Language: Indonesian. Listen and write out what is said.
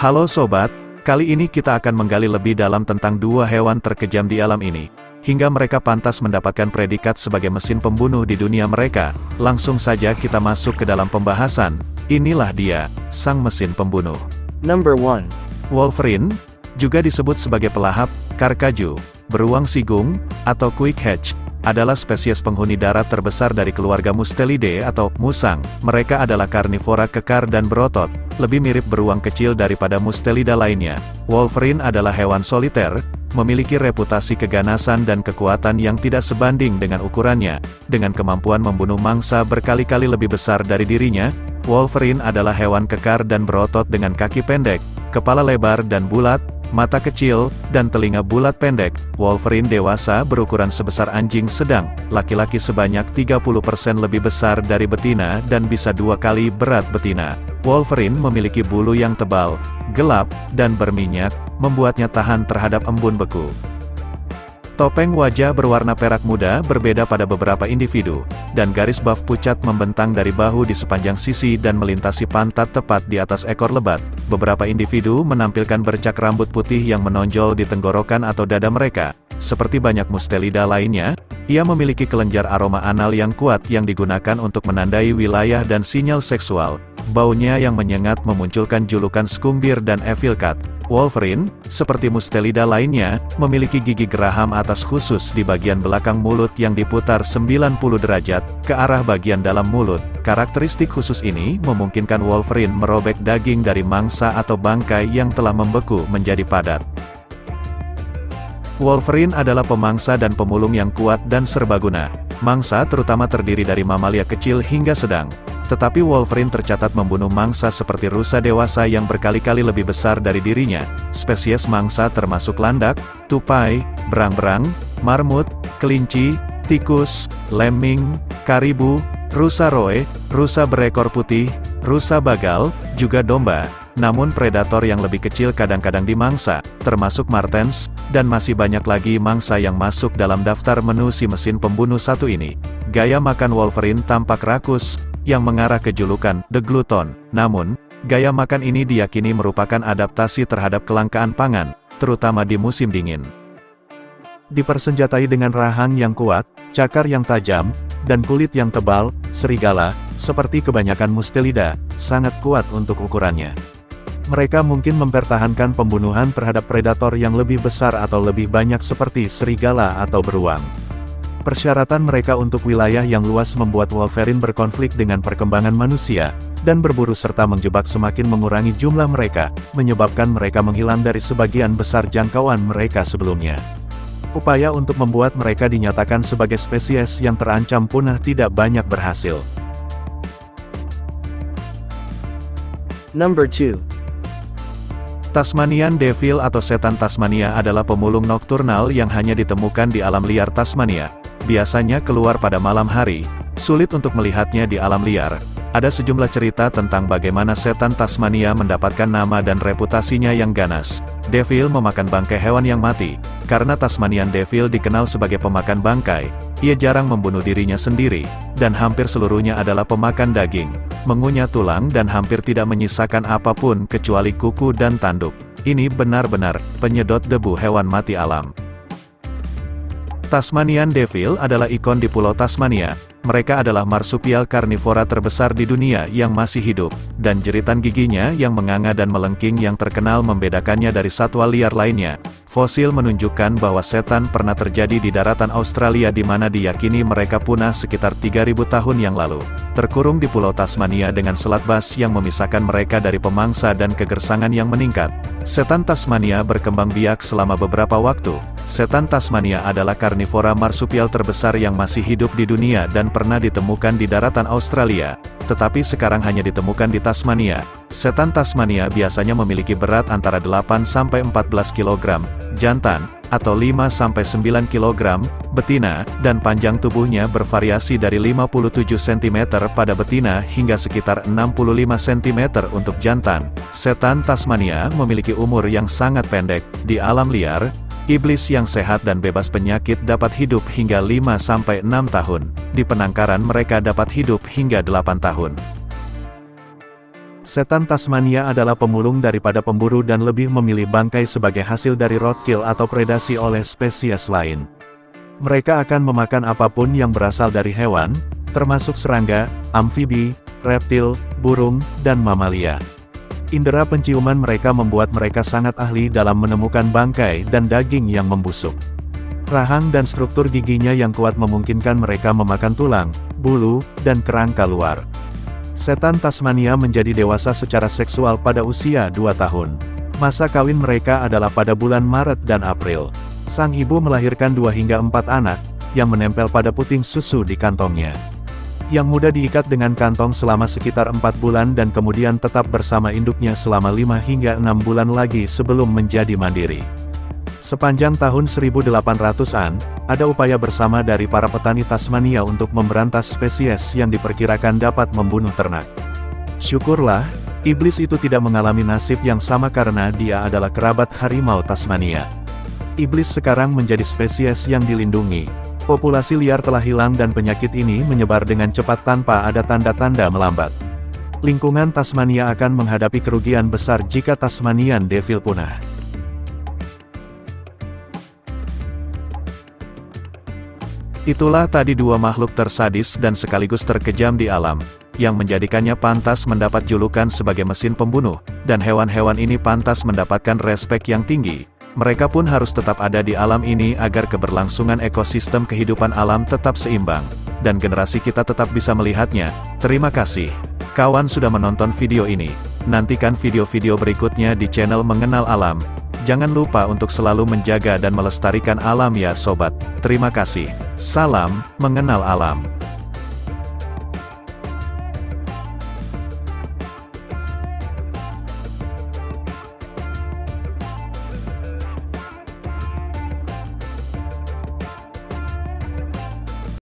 Halo sobat, kali ini kita akan menggali lebih dalam tentang dua hewan terkejam di alam ini, hingga mereka pantas mendapatkan predikat sebagai mesin pembunuh di dunia mereka. Langsung saja kita masuk ke dalam pembahasan. Inilah dia, sang mesin pembunuh. Number 1. Wolverine, juga disebut sebagai pelahap, karkaju, beruang sigung, atau quick hatch, adalah spesies penghuni darat terbesar dari keluarga Mustelidae atau musang. Mereka adalah karnivora kekar dan berotot, lebih mirip beruang kecil daripada Mustelida lainnya. Wolverine adalah hewan soliter, memiliki reputasi keganasan dan kekuatan yang tidak sebanding dengan ukurannya. Dengan kemampuan membunuh mangsa berkali-kali lebih besar dari dirinya, Wolverine adalah hewan kekar dan berotot dengan kaki pendek, kepala lebar dan bulat, mata kecil, dan telinga bulat pendek. Wolverine dewasa berukuran sebesar anjing sedang, laki-laki sebanyak 30% lebih besar dari betina dan bisa 2 kali berat betina. Wolverine memiliki bulu yang tebal, gelap, dan berminyak, membuatnya tahan terhadap embun beku. Topeng wajah berwarna perak muda berbeda pada beberapa individu, dan garis buff pucat membentang dari bahu di sepanjang sisi dan melintasi pantat tepat di atas ekor lebat. Beberapa individu menampilkan bercak rambut putih yang menonjol di tenggorokan atau dada mereka. Seperti banyak Mustelida lainnya, ia memiliki kelenjar aroma anal yang kuat yang digunakan untuk menandai wilayah dan sinyal seksual. Baunya yang menyengat memunculkan julukan skunk bear dan evil cat. Wolverine, seperti Mustelida lainnya, memiliki gigi geraham atas khusus di bagian belakang mulut yang diputar 90 derajat ke arah bagian dalam mulut. Karakteristik khusus ini memungkinkan Wolverine merobek daging dari mangsa atau bangkai yang telah membeku menjadi padat. Wolverine adalah pemangsa dan pemulung yang kuat dan serbaguna. Mangsa terutama terdiri dari mamalia kecil hingga sedang. Tetapi Wolverine tercatat membunuh mangsa seperti rusa dewasa yang berkali-kali lebih besar dari dirinya. Spesies mangsa termasuk landak, tupai, berang-berang, marmut, kelinci, tikus, lemming, karibu, rusa roe, rusa berekor putih, rusa bagal, juga domba. Namun predator yang lebih kecil kadang-kadang dimangsa, termasuk martens, dan masih banyak lagi mangsa yang masuk dalam daftar menu si mesin pembunuh satu ini. Gaya makan Wolverine tampak rakus, yang mengarah ke julukan The Glutton. Namun, gaya makan ini diyakini merupakan adaptasi terhadap kelangkaan pangan, terutama di musim dingin. Dipersenjatai dengan rahang yang kuat, cakar yang tajam, dan kulit yang tebal, serigala, seperti kebanyakan Mustelida, sangat kuat untuk ukurannya. Mereka mungkin mempertahankan pembunuhan terhadap predator yang lebih besar atau lebih banyak seperti serigala atau beruang. Persyaratan mereka untuk wilayah yang luas membuat Wolverine berkonflik dengan perkembangan manusia, dan berburu serta menjebak semakin mengurangi jumlah mereka, menyebabkan mereka menghilang dari sebagian besar jangkauan mereka sebelumnya. Upaya untuk membuat mereka dinyatakan sebagai spesies yang terancam punah tidak banyak berhasil. Number 2. Tasmanian Devil atau setan Tasmania adalah pemulung nokturnal yang hanya ditemukan di alam liar Tasmania. Biasanya keluar pada malam hari, sulit untuk melihatnya di alam liar. Ada sejumlah cerita tentang bagaimana setan Tasmania mendapatkan nama dan reputasinya yang ganas. Devil memakan bangkai hewan yang mati. Karena Tasmanian Devil dikenal sebagai pemakan bangkai, ia jarang membunuh dirinya sendiri, dan hampir seluruhnya adalah pemakan daging, mengunyah tulang dan hampir tidak menyisakan apapun kecuali kuku dan tanduk. Ini benar-benar penyedot debu hewan mati alam. Tasmanian Devil adalah ikon di Pulau Tasmania. Mereka adalah marsupial karnivora terbesar di dunia yang masih hidup, dan jeritan giginya yang menganga dan melengking yang terkenal membedakannya dari satwa liar lainnya. Fosil menunjukkan bahwa setan pernah terjadi di daratan Australia di mana diyakini mereka punah sekitar 3.000 tahun yang lalu. Terkurung di Pulau Tasmania dengan selat Bass yang memisahkan mereka dari pemangsa dan kegersangan yang meningkat. Setan Tasmania berkembang biak selama beberapa waktu. Setan Tasmania adalah karnivora marsupial terbesar yang masih hidup di dunia dan pernah ditemukan di daratan Australia, tetapi sekarang hanya ditemukan di Tasmania. Setan Tasmania biasanya memiliki berat antara 8-14 kg, jantan, atau 5-9 kg, betina, dan panjang tubuhnya bervariasi dari 57 cm pada betina hingga sekitar 65 cm untuk jantan. Setan Tasmania memiliki umur yang sangat pendek. Di alam liar, iblis yang sehat dan bebas penyakit dapat hidup hingga 5-6 tahun. Di penangkaran mereka dapat hidup hingga 8 tahun. Setan Tasmania adalah pemulung daripada pemburu dan lebih memilih bangkai sebagai hasil dari roadkill atau predasi oleh spesies lain. Mereka akan memakan apapun yang berasal dari hewan, termasuk serangga, amfibi, reptil, burung, dan mamalia. Indera penciuman mereka membuat mereka sangat ahli dalam menemukan bangkai dan daging yang membusuk. Rahang dan struktur giginya yang kuat memungkinkan mereka memakan tulang, bulu, dan kerangka luar. Setan Tasmania menjadi dewasa secara seksual pada usia 2 tahun. Masa kawin mereka adalah pada bulan Maret dan April. Sang ibu melahirkan 2 hingga 4 anak, yang menempel pada puting susu di kantongnya. Yang muda diikat dengan kantong selama sekitar 4 bulan dan kemudian tetap bersama induknya selama 5 hingga 6 bulan lagi sebelum menjadi mandiri. Sepanjang tahun 1800-an, ada upaya bersama dari para petani Tasmania untuk memberantas spesies yang diperkirakan dapat membunuh ternak. Syukurlah, iblis itu tidak mengalami nasib yang sama karena dia adalah kerabat harimau Tasmania. Iblis sekarang menjadi spesies yang dilindungi. Populasi liar telah hilang dan penyakit ini menyebar dengan cepat tanpa ada tanda-tanda melambat. Lingkungan Tasmania akan menghadapi kerugian besar jika Tasmanian Devil punah. Itulah tadi 2 makhluk tersadis dan sekaligus terkejam di alam, yang menjadikannya pantas mendapat julukan sebagai mesin pembunuh, dan hewan-hewan ini pantas mendapatkan respek yang tinggi. Mereka pun harus tetap ada di alam ini agar keberlangsungan ekosistem kehidupan alam tetap seimbang, dan generasi kita tetap bisa melihatnya. Terima kasih. Kawan sudah menonton video ini. Nantikan video-video berikutnya di channel Mengenal Alam. Jangan lupa untuk selalu menjaga dan melestarikan alam ya sobat. Terima kasih. Salam, Mengenal Alam.